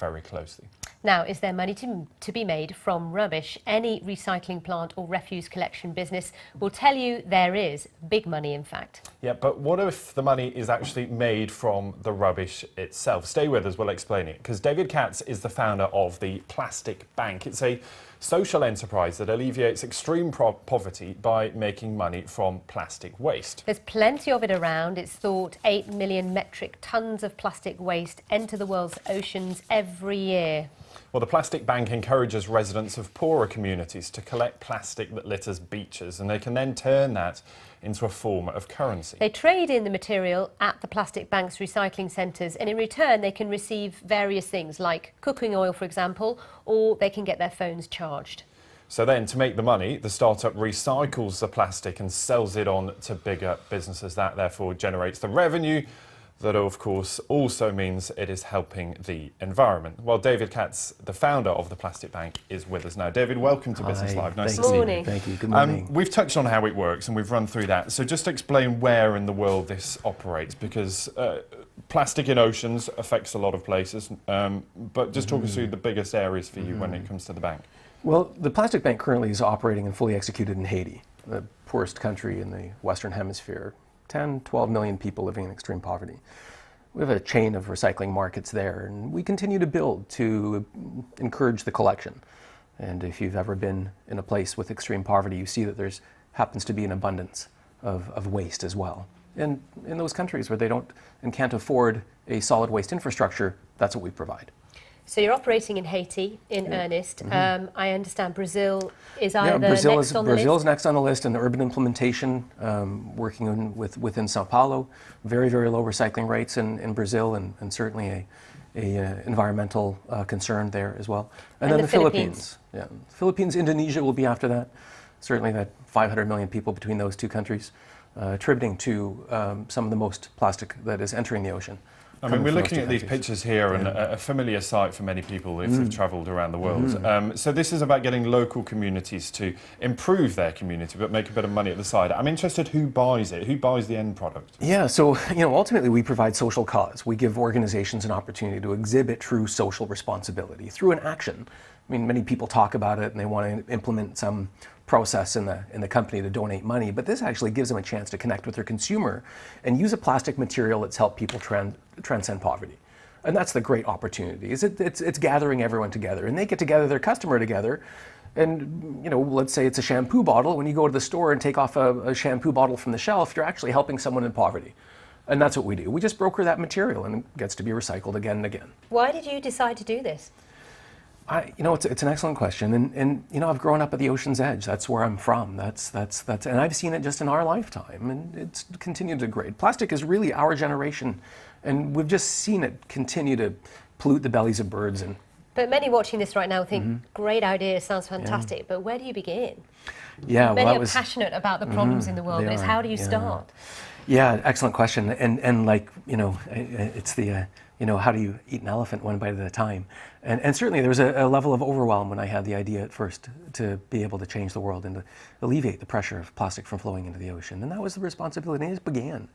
very closely. Now, is there money to be made from rubbish? Any recycling plant or refuse collection business will tell you there is. Big money, in fact. Yeah, but what if the money is actually made from the rubbish itself? Stay with us, we'll explain it. Because David Katz is the founder of the Plastic Bank. It's a social enterprise that alleviates extreme poverty by making money from plastic waste. There's plenty of it around. It's thought 8 million metric tons of plastic waste enter the world's oceans every year. Well, the Plastic Bank encourages residents of poorer communities to collect plastic that litters beaches, and they can then turn that into a form of currency. They trade in the material at the Plastic Bank's recycling centres, and in return they can receive various things like cooking oil, for example, or they can get their phones charged. So then, to make the money, the startup recycles the plastic and sells it on to bigger businesses. That therefore generates the revenue that, of course, also means it is helping the environment. Well, David Katz, the founder of the Plastic Bank, is with us now. David, welcome to Business Live. Nice to see you. Thank you. Good morning. We've touched on how it works and we've run through that. So just explain where in the world this operates, because plastic in oceans affects a lot of places. But just talk us through the biggest areas for you when it comes to the bank. Well, the Plastic Bank currently is operating and fully executed in Haiti, the poorest country in the Western Hemisphere. 10, 12 million people living in extreme poverty. We have a chain of recycling markets there, and we continue to build to encourage the collection. And if you've ever been in a place with extreme poverty, you see that there's happens to be an abundance of waste as well. And in those countries where they don't and can't afford a solid waste infrastructure, that's what we provide. So you're operating in Haiti in earnest. I understand Brazil is either next on the list. Brazil's next on the list in the urban implementation, working within Sao Paulo. Very, very low recycling rates in Brazil, and certainly a environmental concern there as well. And then the Philippines. Yeah, Philippines, Indonesia will be after that. Certainly that 500 million people between those two countries, attributing to some of the most plastic that is entering the ocean. I mean, we're looking at these pictures here, and a familiar sight for many people if they've travelled around the world. So this is about getting local communities to improve their community, but make a bit of money at the side. I'm interested who buys it, who buys the end product? Yeah, so ultimately we provide social cause. We give organizations an opportunity to exhibit true social responsibility through an action. I mean, many people talk about it and they want to implement some process in the company to donate money, but this actually gives them a chance to connect with their consumer and use a plastic material that's helped people transcend poverty. And that's the great opportunity. It's gathering everyone together, and they get together, their customer together. And let's say it's a shampoo bottle. When you go to the store and take off a shampoo bottle from the shelf, you're actually helping someone in poverty. And that's what we do. We just broker that material, and it gets to be recycled again and again. Why did you decide to do this? It's an excellent question, and I've grown up at the ocean's edge. That's where I'm from. That's and I've seen it just in our lifetime, and it's continued to degrade. Plastic is really our generation, and we've just seen it continue to pollute the bellies of birds. But many watching this right now think, great idea, sounds fantastic, but where do you begin? Yeah, many are passionate about the problems in the world, but it's how do you start? Yeah, excellent question, and it's the how do you eat an elephant one bite at a time? And certainly there was a level of overwhelm when I had the idea at first to be able to change the world and to alleviate the pressure of plastic from flowing into the ocean. And that was the responsibility, and it began.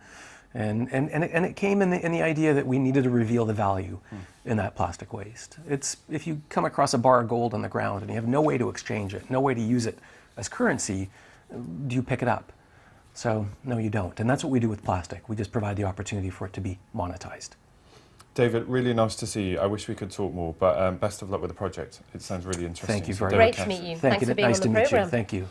And it came in the idea that we needed to reveal the value in that plastic waste. It's if you come across a bar of gold on the ground and you have no way to exchange it, no way to use it as currency, do you pick it up? So no, you don't. And that's what we do with plastic. We just provide the opportunity for it to be monetized. David, really nice to see you. I wish we could talk more, but best of luck with the project. It sounds really interesting. Thank you very much. Great to meet you. Thanks for being on the programme. Thank you.